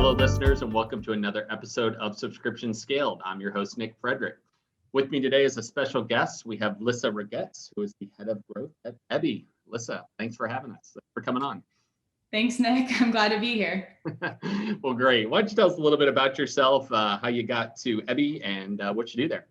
Hello, listeners, and welcome to another episode of Subscription Scaled. I'm your host, Nick Fredrick. With me today is a special guest. We have Lissa Regets, who is the head of growth at EBY. Lissa, thanks for having us, for coming on. Thanks, Nick. I'm glad to be here. Well, great. Why don't you tell us a little bit about yourself, how you got to EBY, and what you do there?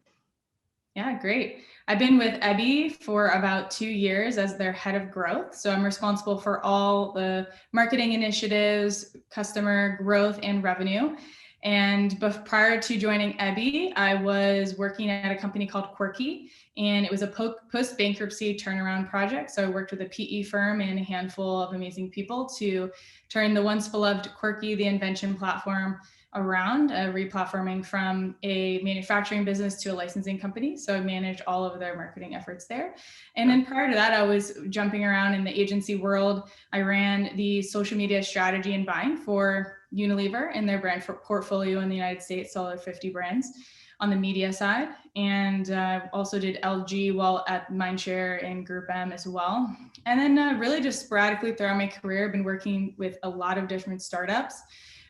Yeah, great. I've been with EBY for about 2 years as their head of growth. So I'm responsible for all the marketing initiatives, customer growth, and revenue. And prior to joining EBY, I was working at a company called Quirky, and it was a post-bankruptcy turnaround project. So I worked with a PE firm and a handful of amazing people to turn the once beloved Quirky, the invention platform, around, replatforming from a manufacturing business to a licensing company. So I managed all of their marketing efforts there. And then prior to that, I was jumping around in the agency world. I ran the social media strategy and buying for Unilever and their brand portfolio in the United States, so over 50 brands on the media side. And also did LG while at Mindshare and Group M as well. And then really just sporadically throughout my career, I've been working with a lot of different startups.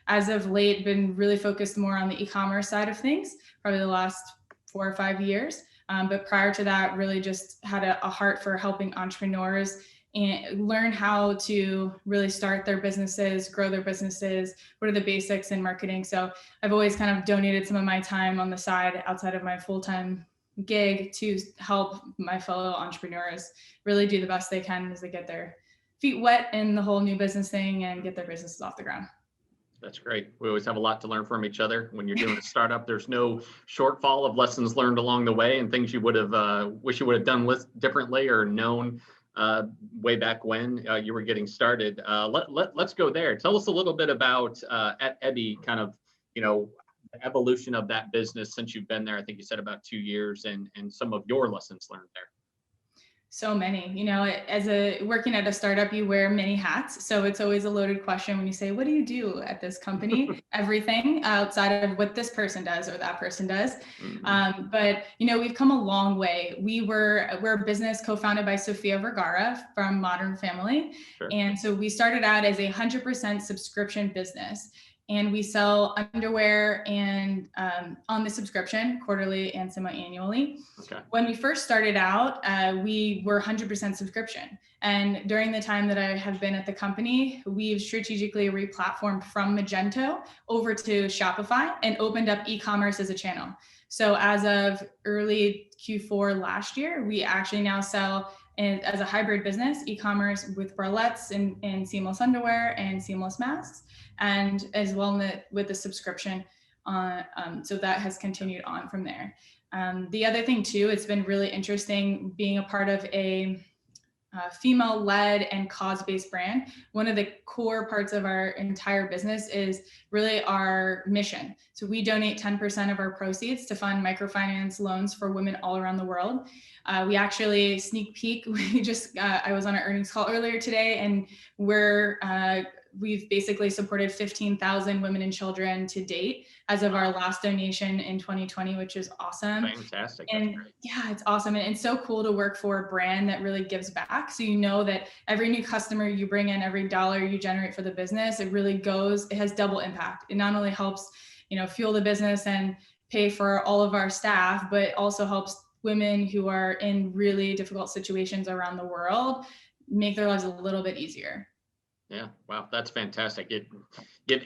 As of late, been really focused more on the e-commerce side of things, probably the last 4 or 5 years. But prior to that, really just had a heart for helping entrepreneurs and learn how to really start their businesses, grow their businesses, what are the basics in marketing. So I've always kind of donated some of my time on the side outside of my full-time gig to help my fellow entrepreneurs really do the best they can as they get their feet wet in the whole new business thing and get their businesses off the ground. That's great. We always have a lot to learn from each other. When you're doing a startup, there's no shortfall of lessons learned along the way and things you would have wish you would have done differently or known way back when you were getting started. Let's go there. Tell us a little bit about at EBY, kind of, the evolution of that business since you've been there. I think you said about 2 years, and some of your lessons learned there. So many, working at a startup, you wear many hats. So it's always a loaded question when you say, what do you do at this company? Everything outside of what this person does or that person does. Mm-hmm. But we've come a long way. We're a business co-founded by Sofia Vergara from Modern Family. Sure. And so we started out as 100% subscription business. And we sell underwear and on the subscription quarterly and semi-annually. Okay. When we first started out, we were 100% subscription. And during the time that I have been at the company, we've strategically replatformed from Magento over to Shopify and opened up e-commerce as a channel. So as of early Q4 last year, we actually now sell as a hybrid business, e-commerce with bralettes and seamless underwear and seamless masks, and as well with the subscription. So that has continued on from there. The other thing too, it's been really interesting being a part of a female-led and cause-based brand. One of the core parts of our entire business is really our mission. So we donate 10% of our proceeds to fund microfinance loans for women all around the world. We actually sneak peek. I was on an earnings call earlier today, and we've basically supported 15,000 women and children to date as of our last donation in 2020, which is awesome. Fantastic. And yeah, it's awesome. And it's so cool to work for a brand that really gives back. So that every new customer you bring in, every dollar you generate for the business, it has double impact. It not only helps, fuel the business and pay for all of our staff, but also helps women who are in really difficult situations around the world make their lives a little bit easier. Yeah, wow, that's fantastic.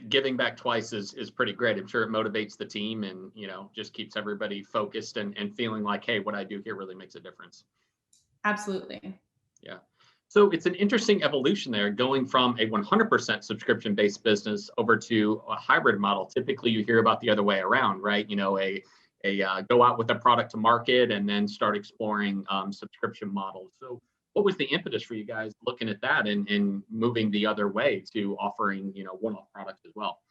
Giving back twice is pretty great. I'm sure it motivates the team and, just keeps everybody focused and feeling like, hey, what I do here really makes a difference. Absolutely. Yeah. So it's an interesting evolution there, going from a 100% subscription-based business over to a hybrid model. Typically, you hear about the other way around, right? Go out with a product to market and then start exploring subscription models. So what was the impetus for you guys looking at that and moving the other way to offering, one-off products as well?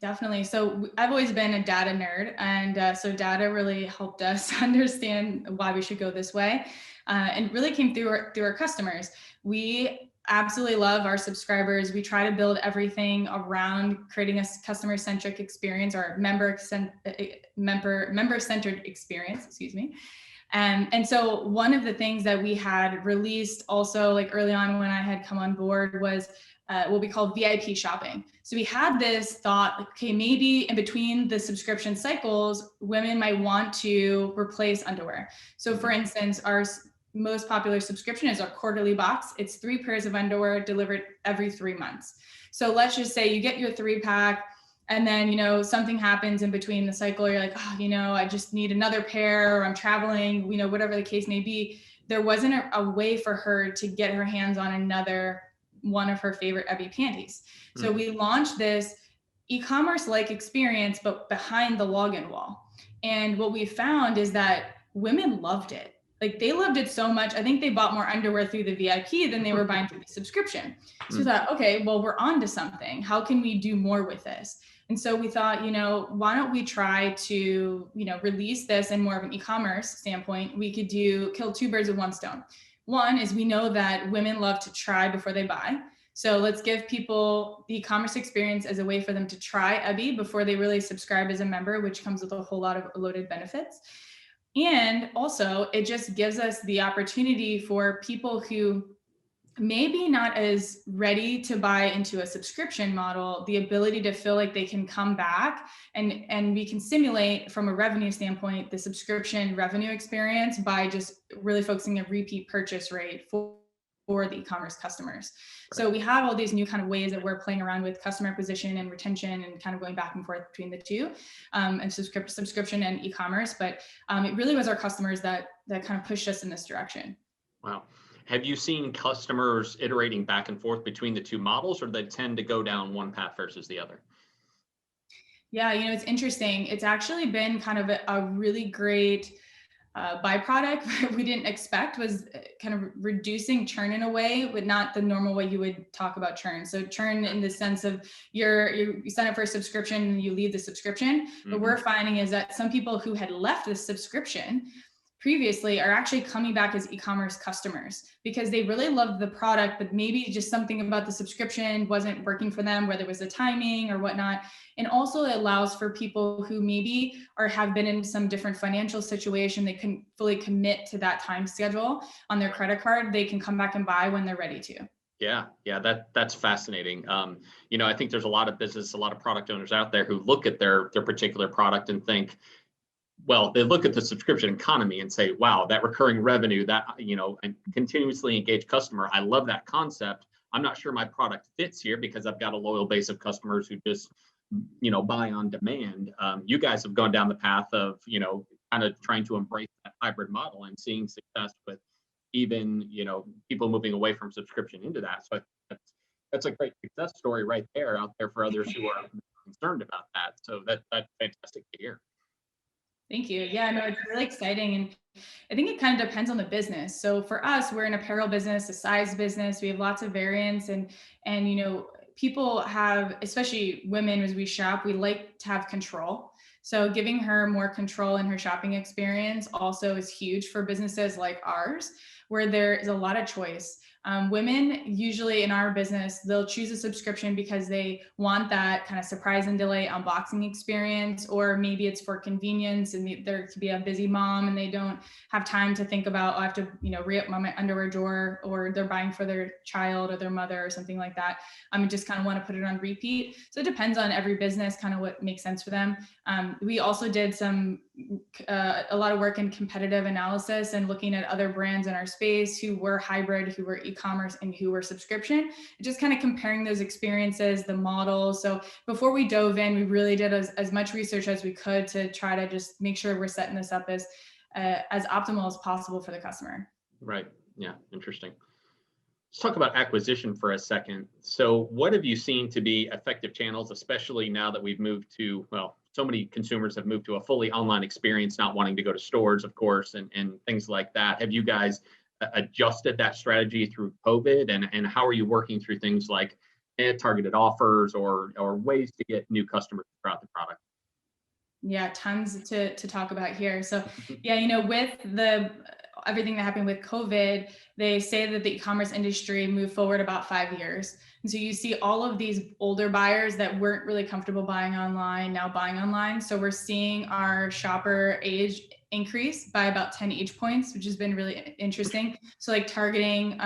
Definitely. So I've always been a data nerd, and so data really helped us understand why we should go this way, and really came through our customers. We absolutely love our subscribers. We try to build everything around creating a customer-centric experience, or member-centered experience, excuse me. And so one of the things that we had released also, like early on when I had come on board, was what we call VIP shopping. So we had this thought, like, okay, maybe in between the subscription cycles, women might want to replace underwear. So for instance, our most popular subscription is our quarterly box. It's 3 pairs of underwear delivered every 3 months. So let's just say you get your 3-pack, and then, something happens in between the cycle. You're like, oh, I just need another pair, or I'm traveling, whatever the case may be. There wasn't a way for her to get her hands on another one of her favorite EBY panties. So we launched this e-commerce-like experience, but behind the login wall. And what we found is that women loved it. Like, they loved it so much. I think they bought more underwear through the VIP than they were buying through the subscription. So we thought, okay, well, we're on to something. How can we do more with this? And so we thought, why don't we try to, release this in more of an e-commerce standpoint? We could kill 2 birds with 1 stone. One is, we know that women love to try before they buy. So let's give people the e-commerce experience as a way for them to try EBY before they really subscribe as a member, which comes with a whole lot of loaded benefits. And also, it just gives us the opportunity for people who maybe not as ready to buy into a subscription model, the ability to feel like they can come back, and we can simulate from a revenue standpoint the subscription revenue experience by just really focusing a repeat purchase rate for the e-commerce customers. So we have all these new kind of ways that we're playing around with customer acquisition and retention, and kind of going back and forth between the two, and subscription and e-commerce. But it really was our customers that kind of pushed us in this direction. Wow. Have you seen customers iterating back and forth between the 2 models, or they tend to go down one path versus the other? Yeah, it's interesting. It's actually been kind of a really great byproduct we didn't expect, was kind of reducing churn in a way, but not the normal way you would talk about churn. So churn in the sense of you sign up for a subscription and you leave the subscription. What we're finding is that some people who had left the subscription previously are actually coming back as e-commerce customers because they really loved the product, but maybe just something about the subscription wasn't working for them, whether it was the timing or whatnot. And also, it allows for people who maybe have been in some different financial situation, they couldn't fully commit to that time schedule on their credit card. They can come back and buy when they're ready to. Yeah, that's fascinating. I think there's a lot of product owners out there who look at their particular product and think, well, they look at the subscription economy and say, wow, that recurring revenue, that, and continuously engaged customer, I love that concept. I'm not sure my product fits here because I've got a loyal base of customers who just, buy on demand. You guys have gone down the path of, kind of trying to embrace that hybrid model and seeing success with even, people moving away from subscription into that. So that's a great success story right there out there for others who are concerned about that. So that's fantastic to hear. Thank you. Yeah, no, it's really exciting. And I think it kind of depends on the business. So for us, we're an apparel business, a size business. We have lots of variants, and people have, especially women, as we shop, we like to have control. So giving her more control in her shopping experience also is huge for businesses like ours, where there is a lot of choice. Women usually in our business, they'll choose a subscription because they want that kind of surprise and delay unboxing experience, or maybe it's for convenience and there could be a busy mom and they don't have time to think about, oh, I have to, re-up my underwear drawer, or they're buying for their child or their mother or something like that. Just kind of want to put it on repeat. So it depends on every business, kind of what makes sense for them. We also did a lot of work in competitive analysis and looking at other brands in our space who were hybrid, who were e-commerce, and who were subscription, just kind of comparing those experiences, the models. So before we dove in, we really did as much research as we could to try to just make sure we're setting this up as optimal as possible for the customer. Right. Yeah. Interesting. Let's talk about acquisition for a second. So what have you seen to be effective channels, especially now that we've moved to, so many consumers have moved to a fully online experience, not wanting to go to stores, of course, and things like that. Have you guys adjusted that strategy through COVID? And how are you working through things like targeted offers or ways to get new customers throughout the product? Yeah, tons to talk about here. So yeah, with everything that happened with COVID, they say that the e-commerce industry moved forward about 5 years. And so you see all of these older buyers that weren't really comfortable buying online now buying online. So we're seeing our shopper age increase by about 10 age points, which has been really interesting. So like targeting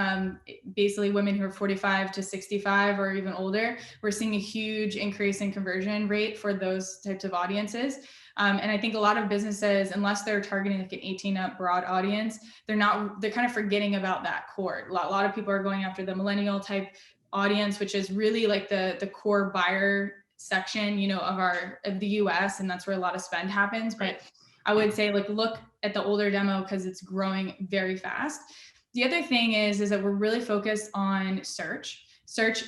basically women who are 45 to 65 or even older, we're seeing a huge increase in conversion rate for those types of audiences. And I think a lot of businesses, unless they're targeting like an 18 up broad audience, they're kind of forgetting about that core. A lot of people are going after the millennial type audience, which is really like the core buyer section, of the US, and that's where a lot of spend happens. But I would say like look at the older demo because it's growing very fast. The other thing is that we're really focused on search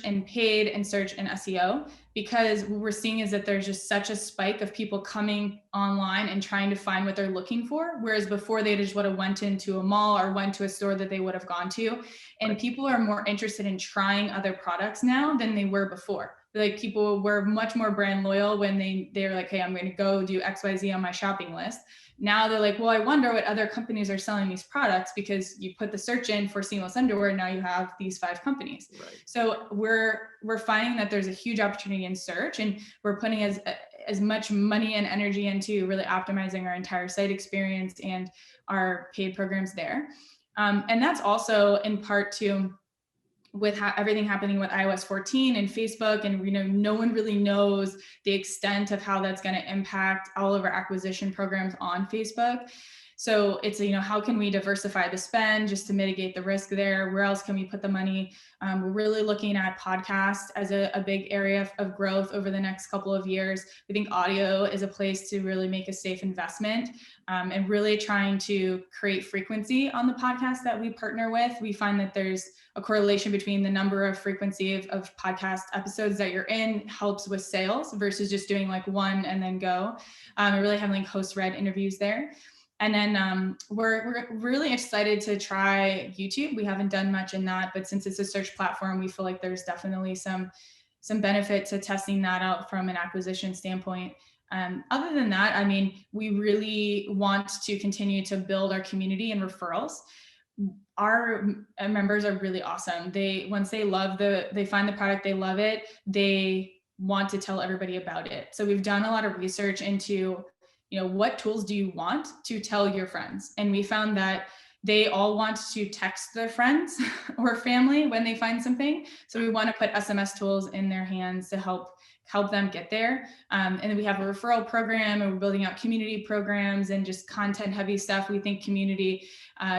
and paid and search and SEO, because what we're seeing is that there's just such a spike of people coming online and trying to find what they're looking for. Whereas before they just would have went into a mall or went to a store that they would have gone to. And people are more interested in trying other products now than they were before. Like people were much more brand loyal when they're like, hey, I'm going to go do XYZ on my shopping list. Now they're like, well, I wonder what other companies are selling these products, because you put the search in for seamless underwear. And now you have these 5 companies. Right. So we're finding that there's a huge opportunity in search, and we're putting as much money and energy into really optimizing our entire site experience and our paid programs there. And that's also in part too, with everything happening with iOS 14 and Facebook, and no one really knows the extent of how that's going to impact all of our acquisition programs on Facebook. So it's, how can we diversify the spend just to mitigate the risk there? Where else can we put the money? We're really looking at podcasts as a big area of growth over the next couple of years. We think audio is a place to really make a safe investment, and really trying to create frequency on the podcasts that we partner with. We find that there's a correlation between the number of frequency of podcast episodes that you're in helps with sales versus just doing like one and then go. We really have like host-read interviews there. And then we're really excited to try YouTube. We haven't done much in that, but since it's a search platform, we feel like there's definitely some benefit to testing that out from an acquisition standpoint. Other than that, I mean, we really want to continue to build our community and referrals. Our members are really awesome. Once they find the product, they love it, they want to tell everybody about it. So we've done a lot of research into what tools do you want to tell your friends? And we found that they all want to text their friends or family when they find something. So we want to put SMS tools in their hands to help them get there. And then we have a referral program, and we're building out community programs and just content heavy stuff. We think community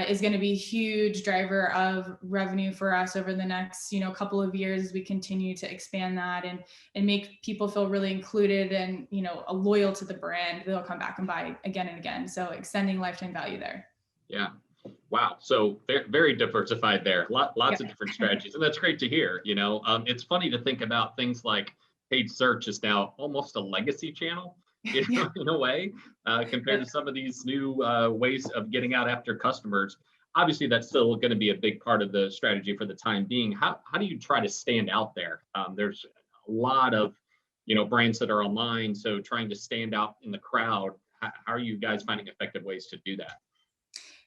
is going to be a huge driver of revenue for us over the next, couple of years as we continue to expand that and make people feel really included and, loyal to the brand. They'll come back and buy again and again. So extending lifetime value there. Yeah. Wow. So very diversified there. Lots of different strategies. And that's great to hear. It's funny to think about things like paid search is now almost a legacy channel in a way, compared to some of these new ways of getting out after customers. Obviously, that's still going to be a big part of the strategy for the time being. How do you try to stand out there? There's a lot of brands that are online, so trying to stand out in the crowd. How are you guys finding effective ways to do that?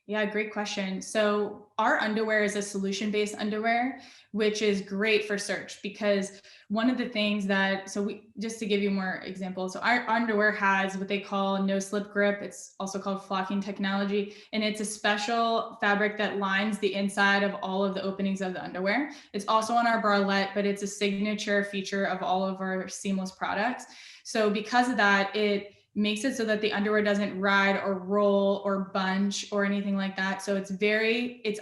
Yeah, great question. So our underwear is a solution-based underwear, which is great for search, because one of the things just to give you more examples, so our underwear has what they call no slip grip. It's also called flocking technology. And it's a special fabric that lines the inside of all of the openings of the underwear. It's also on our bralette, but it's a signature feature of all of our seamless products. So because of that, it makes it so that the underwear doesn't ride or roll or bunch or anything like that. So it's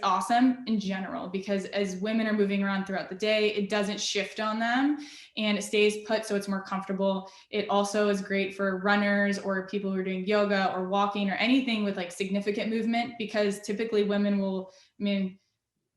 awesome in general, because as women are moving around throughout the day, it doesn't shift on them and it stays put, so it's more comfortable. It also is great for runners or people who are doing yoga or walking or anything with like significant movement, because typically women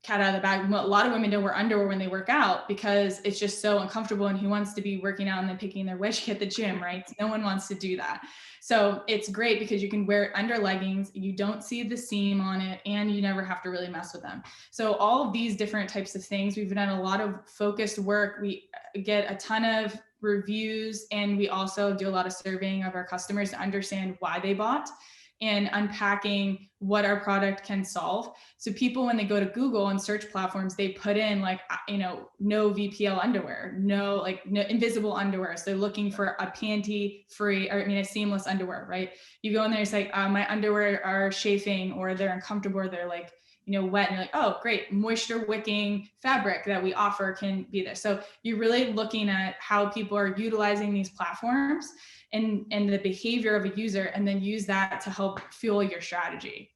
cat out of the bag. A lot of women don't wear underwear when they work out because it's just so uncomfortable, and who wants to be working out and then picking their wedgie at the gym, right? No one wants to do that. So it's great because you can wear it under leggings, you don't see the seam on it, and you never have to really mess with them. So all of these different types of things, we've done a lot of focused work. We get a ton of reviews, and we also do a lot of surveying of our customers to understand why they bought. and unpacking what our product can solve. So people, when they go to Google and search platforms, they put in like, no VPL underwear, no invisible underwear. So they're looking for a panty free, or a seamless underwear, right? You go in there, it's like, my underwear are chafing, or they're uncomfortable, or they're like, wet, and you're like, oh, great, moisture wicking fabric that we offer can be there. So you're really looking at how people are utilizing these platforms and the behavior of a user, and then use that to help fuel your strategy.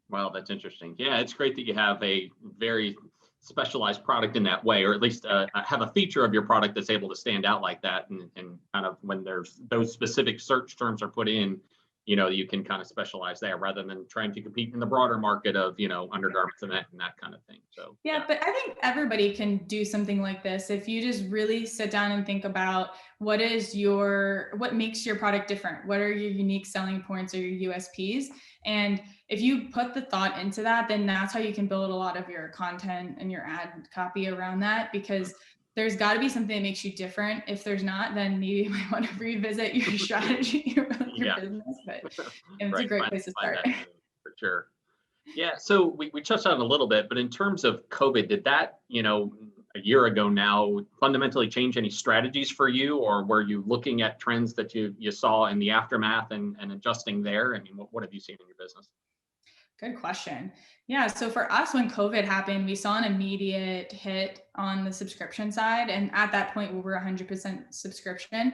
Wow, that's interesting. Yeah, it's great that you have a very specialized product in that way, or at least have a feature of your product that's able to stand out like that. And kind of when there's those specific search terms are put in, you can kind of specialize there rather than trying to compete in the broader market of, undergarments and that kind of thing. So yeah, but I think everybody can do something like this if you just really sit down and think about what makes your product different, what are your unique selling points or your USPs, and if you put the thought into that, then that's how you can build a lot of your content and your ad copy around that, because there's got to be something that makes you different. If there's not, then maybe you might want to revisit your strategy around your business. But it's right. a great place to start. For sure. Yeah. So we touched on it a little bit, but in terms of COVID, did that, a year ago now, fundamentally change any strategies for you, or were you looking at trends that you saw in the aftermath and adjusting there? I mean, what have you seen in your business? Good question. Yeah. So for us, when COVID happened, we saw an immediate hit on the subscription side. And at that point, we were 100% subscription.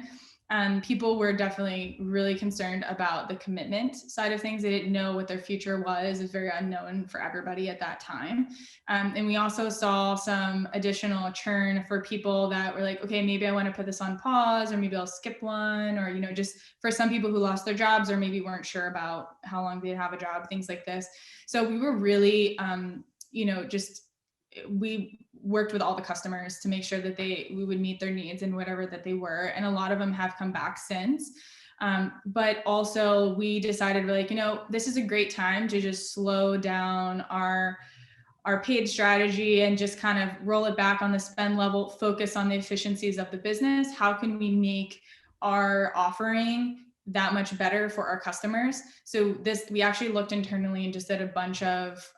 People were definitely really concerned about the commitment side of things. They didn't know what their future was. It was very unknown for everybody at that time. And we also saw some additional churn for people that were like, okay, maybe I want to put this on pause, or maybe I'll skip one, or, just for some people who lost their jobs or maybe weren't sure about how long they'd have a job, things like this. So we were really, we worked with all the customers to make sure that we would meet their needs and whatever that they were. And a lot of them have come back since. But also we decided, we're like, this is a great time to just slow down our paid strategy and just kind of roll it back on the spend level, focus on the efficiencies of the business. How can we make our offering that much better for our customers? So we actually looked internally and just did a bunch of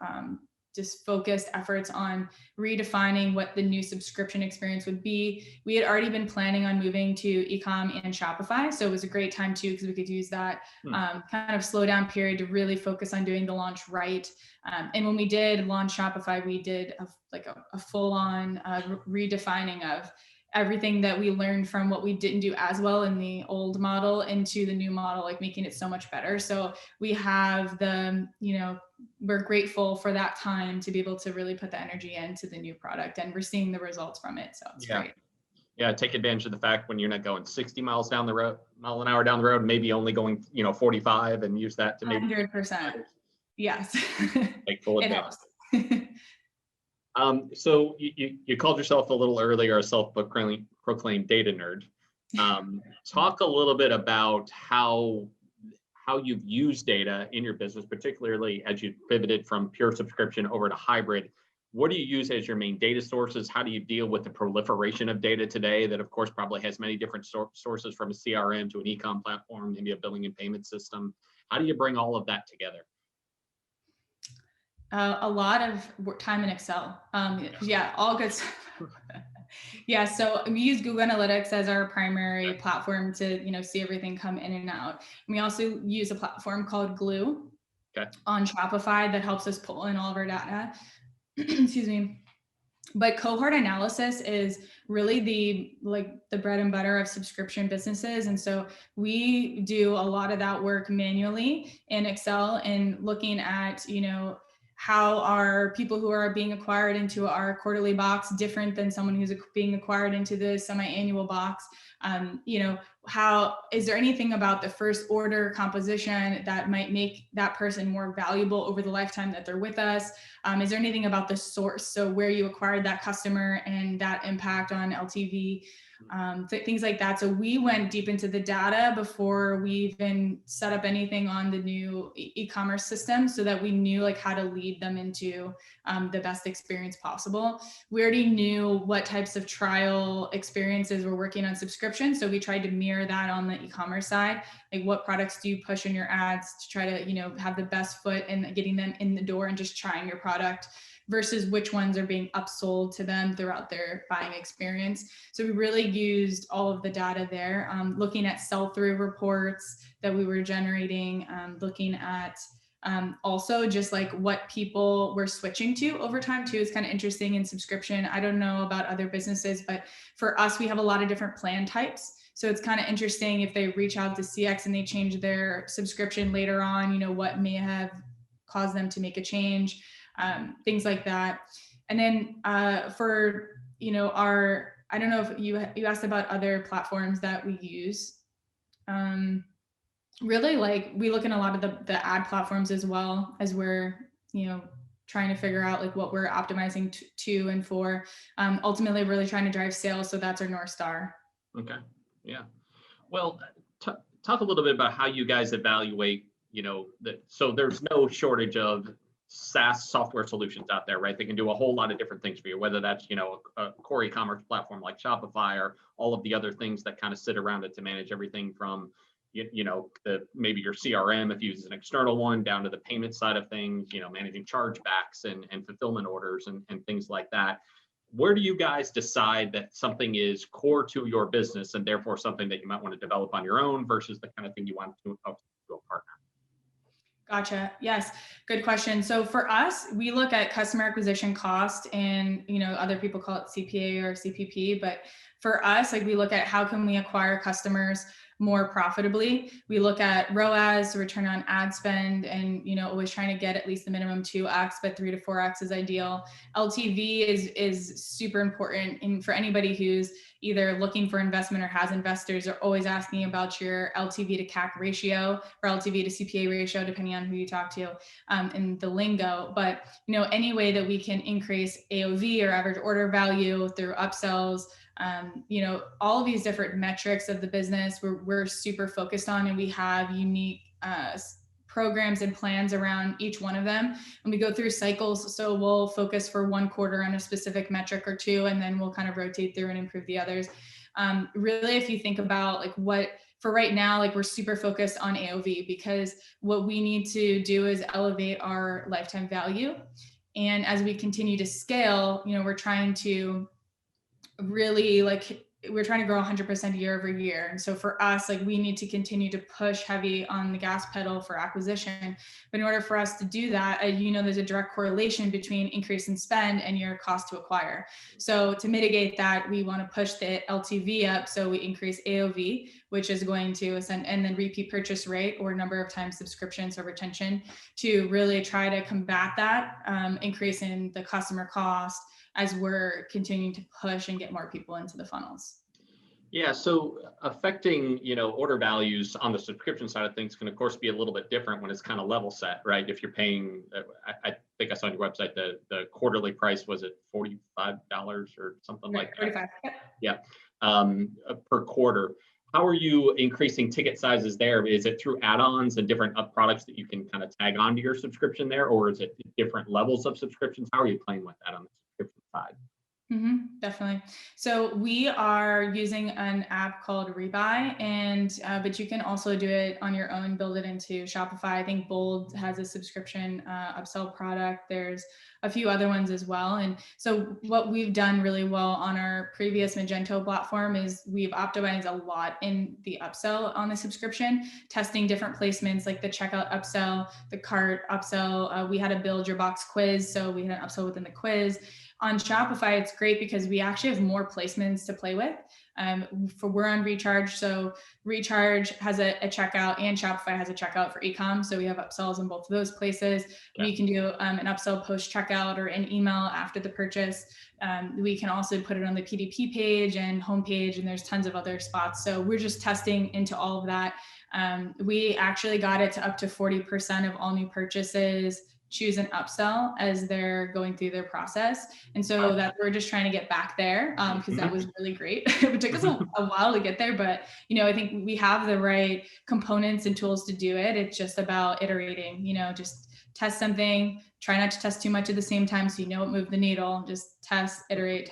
just focused efforts on redefining what the new subscription experience would be. We had already been planning on moving to e-com and Shopify. So it was a great time too, because we could use that kind of slow down period to really focus on doing the launch right. And when we did launch Shopify, we did a full on redefining of everything that we learned from what we didn't do as well in the old model into the new model, like making it so much better. So we have we're grateful for that time to be able to really put the energy into the new product, and we're seeing the results from it. So it's great. Yeah, take advantage of the fact when you're not going 60 miles an hour down the road, maybe only going 45, and use that to maybe 100%. Yes. Take full advantage. So you called yourself a little earlier a self-proclaimed data nerd. Talk a little bit about how you've used data in your business, particularly as you pivoted from pure subscription over to hybrid. What do you use as your main data sources? How do you deal with the proliferation of data today that, of course, probably has many different sources, from a CRM to an e-com platform, maybe a billing and payment system? How do you bring all of that together? A lot of time in Excel. All good stuff. Yeah, so we use Google Analytics as our primary platform to see everything come in and out. And we also use a platform called Glue on Shopify that helps us pull in all of our data. Excuse me. But cohort analysis is really the bread and butter of subscription businesses. And so we do a lot of that work manually in Excel, and looking at, how are people who are being acquired into our quarterly box different than someone who's being acquired into the semi-annual box? How is there anything about the first order composition that might make that person more valuable over the lifetime that they're with us? Is there anything about the source, so where you acquired that customer and that impact on LTV? Things like that. So we went deep into the data before we even set up anything on the new e-commerce system, so that we knew how to lead them into the best experience possible. We already knew what types of trial experiences were working on subscription, so we tried to mirror mirror that on the e-commerce side. Like what products do you push in your ads to try to, have the best foot in getting them in the door and just trying your product versus which ones are being upsold to them throughout their buying experience. So we really used all of the data there, looking at sell-through reports that we were generating, looking at also just like what people were switching to over time too is kind of interesting in subscription. I don't know about other businesses, but for us, we have a lot of different plan types. So it's kind of interesting if they reach out to CX and they change their subscription later on, what may have caused them to make a change. Things like that. And then for, I don't know if you asked about other platforms that we use. Really like we look in a lot of the ad platforms as well as we're, trying to figure out like what we're optimizing to and for. Ultimately, really trying to drive sales. So that's our North Star. Okay. Yeah. Well, talk a little bit about how you guys evaluate, so there's no shortage of SaaS software solutions out there, right? They can do a whole lot of different things for you, whether that's, a core e-commerce platform like Shopify or all of the other things that kind of sit around it to manage everything from, maybe your CRM, if you use an external one, down to the payment side of things, managing chargebacks and fulfillment orders and things like that. Where do you guys decide that something is core to your business and therefore something that you might want to develop on your own versus the kind of thing you want to a partner? Gotcha. Yes. Good question. So for us, we look at customer acquisition cost and, other people call it CPA or CPP, but for us, like we look at how can we acquire customers more profitably. We look at ROAS, return on ad spend, and, always trying to get at least the minimum 2x, but 3 to 4x is ideal. LTV is super important. And for anybody who's either looking for investment or has investors, are always asking about your LTV to CAC ratio or LTV to CPA ratio, depending on who you talk to in the lingo. But, any way that we can increase AOV or average order value through upsells, all of these different metrics of the business we're super focused on, and we have unique programs and plans around each one of them. And we go through cycles. So we'll focus for one quarter on a specific metric or two, and then we'll kind of rotate through and improve the others. Really, if you think about like what for right now, like we're super focused on AOV because what we need to do is elevate our lifetime value. And as we continue to scale, we're trying to really we're trying to grow 100% year over year. And so for us, like we need to continue to push heavy on the gas pedal for acquisition. But in order for us to do that, there's a direct correlation between increase in spend and your cost to acquire. So to mitigate that, we want to push the LTV up. So we increase AOV, which is going to ascend, and then repeat purchase rate or number of times subscriptions or retention to really try to combat that increase in the customer cost as we're continuing to push and get more people into the funnels. Yeah, so affecting, order values on the subscription side of things can of course be a little bit different when it's kind of level set, right? If you're paying, I think I saw on your website, the quarterly price was at $45 or something like that. 45. Yeah, per quarter. How are you increasing ticket sizes there? Is it through add-ons and different products that you can kind of tag onto your subscription there, or is it different levels of subscriptions? How are you playing with that on the subscription side? Definitely. So we are using an app called Rebar, and but you can also do it on your own, build it into Shopify. I think Bold has a subscription upsell product. There's a few other ones as well. And so what we've done really well on our previous Magento platform is we've optimized a lot in the upsell on the subscription, testing different placements like the checkout upsell, the cart upsell. We had a build your box quiz, so we had an upsell within the quiz. On Shopify, it's great because we actually have more placements to play with. We're on Recharge, so Recharge has a checkout and Shopify has a checkout for e-com. So we have upsells in both of those places. Yeah. We can do an upsell post checkout or an email after the purchase. We can also put it on the PDP page and homepage, and there's tons of other spots. So we're just testing into all of that. We actually got it to up to 40% of all new purchases choose an upsell as they're going through their process. And so that we're just trying to get back there because that was really great. It took us a while to get there, but I think we have the right components and tools to do it. It's just about iterating, just test something, try not to test too much at the same time so it moved the needle. Just test, iterate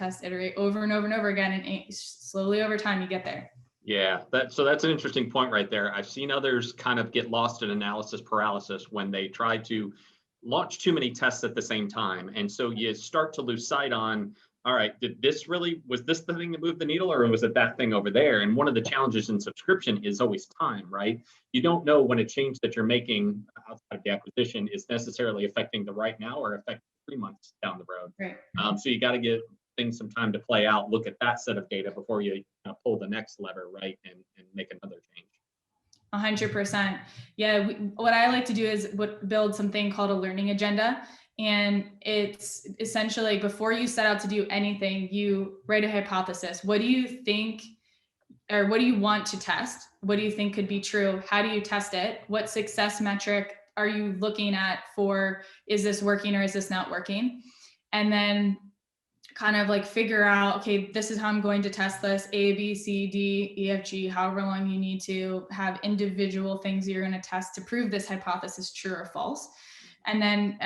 over and over and over again. And slowly over time you get there. Yeah, that's an interesting point right there. I've seen others kind of get lost in analysis paralysis when they try to launch too many tests at the same time. And so you start to lose sight on, all right, was this the thing that moved the needle, or was it that thing over there? And one of the challenges in subscription is always time, right? You don't know when a change that you're making outside of the acquisition is necessarily affecting the right now or affecting 3 months down the road. Right. So you got to give things some time to play out, look at that set of data before you pull the next lever, right, and make another change. 100%. Yeah. What I like to do is build something called a learning agenda. And it's essentially before you set out to do anything, you write a hypothesis. What do you think, or what do you want to test? What do you think could be true? How do you test it? What success metric are you looking at for, is this working or is this not working? And then kind of like figure out, okay, this is how I'm going to test this, A, B, C, D, E, F, G, however long you need to have individual things you're going to test to prove this hypothesis true or false. And then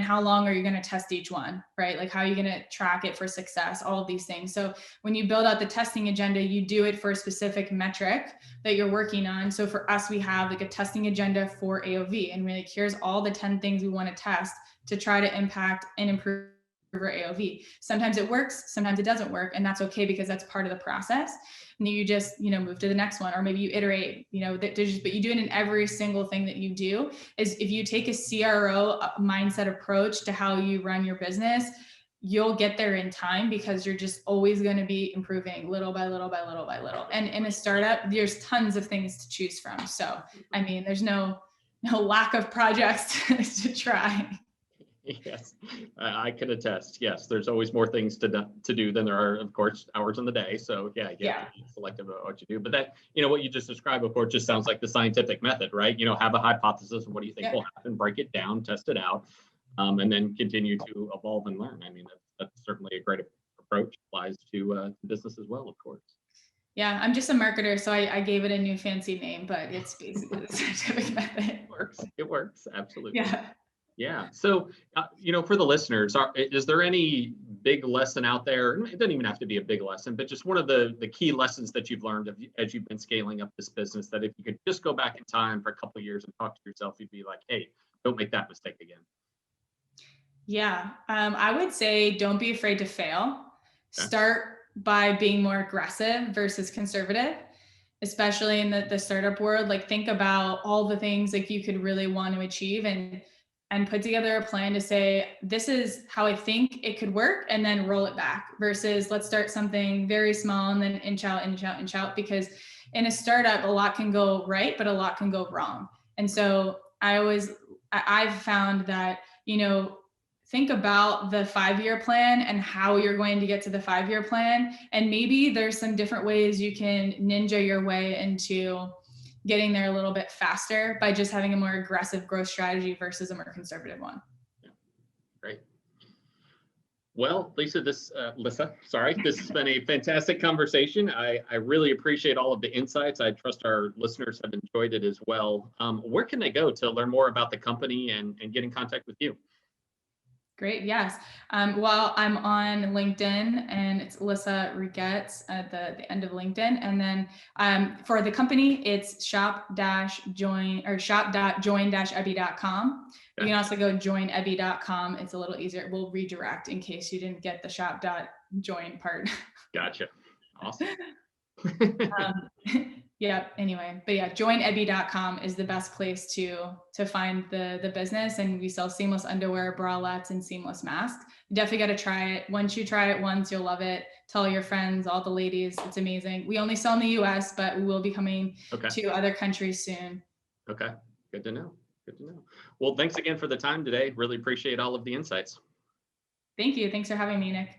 how long are you going to test each one, right? Like how are you going to track it for success, all of these things. So when you build out the testing agenda, you do it for a specific metric that you're working on. So for us, we have like a testing agenda for AOV, and we're like, here's all the 10 things we want to test to try to impact and improve our AOV. Sometimes it works, sometimes it doesn't work, and that's okay because that's part of the process. And you just, move to the next one, or maybe you iterate, but you do it in every single thing that you do. Is if you take a CRO mindset approach to how you run your business, you'll get there in time because you're just always going to be improving little by little by little by little. And in a startup, there's tons of things to choose from. So, I mean, there's no lack of projects to try. Yes, I can attest. Yes, there's always more things to do than there are, of course, hours in the day. So yeah, you have to be selective about what you do. But that, what you just described, of course, just sounds like the scientific method, right? Have a hypothesis of what do you think will happen, break it down, test it out, and then continue to evolve and learn. I mean, that's certainly a great approach. Applies to business as well, of course. Yeah, I'm just a marketer, so I gave it a new fancy name, but it's basically the scientific method. It works. Absolutely. Yeah. Yeah. So, for the listeners, is there any big lesson out there? It doesn't even have to be a big lesson, but just one of the key lessons that you've learned as you've been scaling up this business, that if you could just go back in time for a couple of years and talk to yourself, you'd be like, hey, don't make that mistake again. Yeah. I would say don't be afraid to fail. Okay. Start by being more aggressive versus conservative, especially in the startup world. Like, think about all the things like you could really want to achieve and put together a plan to say, this is how I think it could work, and then roll it back, versus let's start something very small and then inch out. Because in a startup, a lot can go right, but a lot can go wrong. And so I've found that, think about the 5-year plan and how you're going to get to the 5-year plan. And maybe there's some different ways you can ninja your way into getting there a little bit faster by just having a more aggressive growth strategy versus a more conservative one. Yeah. Great. Well, Lissa, this has been a fantastic conversation. I really appreciate all of the insights. I trust our listeners have enjoyed it as well. Where can they go to learn more about the company and get in contact with you? Great. Yes. Well, I'm on LinkedIn, and it's Lissa Regets at the end of LinkedIn. And then for the company, it's shop.join.ebby.com. You can also go joinebby.com. It's a little easier. We'll redirect in case you didn't get the shop.join part. Gotcha. Awesome. Yeah. Anyway, but yeah, joinebby.com is the best place to find the business. And we sell seamless underwear, bralettes, and seamless masks. You definitely got to try it. Once you try it once, you'll love it. Tell your friends, all the ladies. It's amazing. We only sell in the US, but we will be coming to other countries soon. Okay. Good to know. Well, thanks again for the time today. Really appreciate all of the insights. Thank you. Thanks for having me, Nick.